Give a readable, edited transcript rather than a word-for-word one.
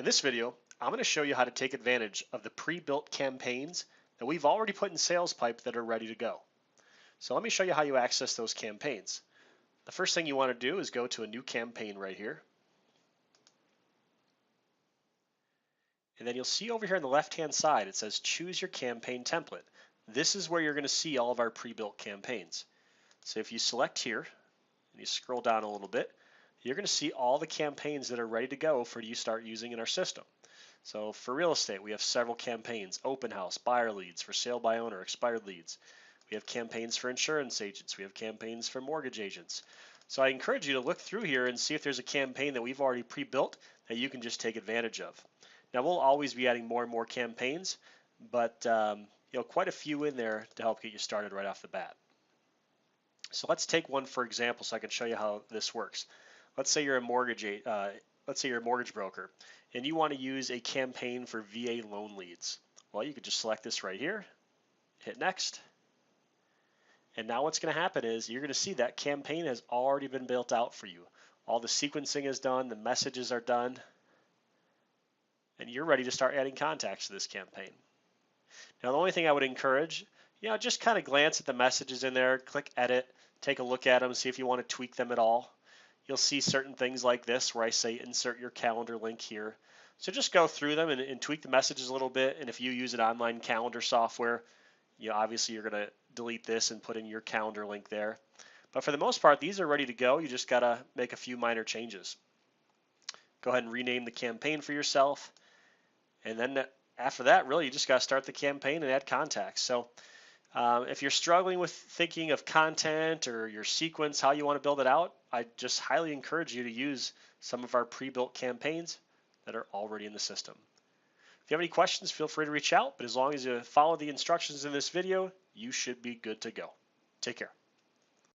In this video, I'm going to show you how to take advantage of the pre-built campaigns that we've already put in SalesPipe that are ready to go. So let me show you how you access those campaigns. The first thing you want to do is go to a new campaign right here. And then you'll see over here on the left-hand side, it says choose your campaign template. This is where you're going to see all of our pre-built campaigns. So if you select here and you scroll down a little bit, you're going to see all the campaigns that are ready to go for you to start using in our system. So for real estate, we have several campaigns: open house, buyer leads, for sale by owner, expired leads. We have campaigns for insurance agents. We have campaigns for mortgage agents. So I encourage you to look through here and see if there's a campaign that we've already pre-built that you can just take advantage of. Now we'll always be adding more and more campaigns, but quite a few in there to help get you started right off the bat. So let's take one for example so I can show you how this works. Let's say you're a mortgage broker and you want to use a campaign for VA loan leads. Well, you could just select this right here, hit next, and now what's going to happen is you're going to see that campaign has already been built out for you. All the sequencing is done, the messages are done, and you're ready to start adding contacts to this campaign. Now the only thing I would encourage, just kind of glance at the messages in there, click edit, take a look at them, see if you want to tweak them at all. You'll see certain things like this where I say insert your calendar link here. So just go through them and tweak the messages a little bit. And if you use an online calendar software, obviously you're going to delete this and put in your calendar link there. But for the most part, these are ready to go. You just got to make a few minor changes. Go ahead and rename the campaign for yourself. And then after that, really, you just got to start the campaign and add contacts. So if you're struggling with thinking of content or your sequence, how you want to build it out, I just highly encourage you to use some of our pre-built campaigns that are already in the system. If you have any questions, feel free to reach out, but as long as you follow the instructions in this video, you should be good to go. Take care.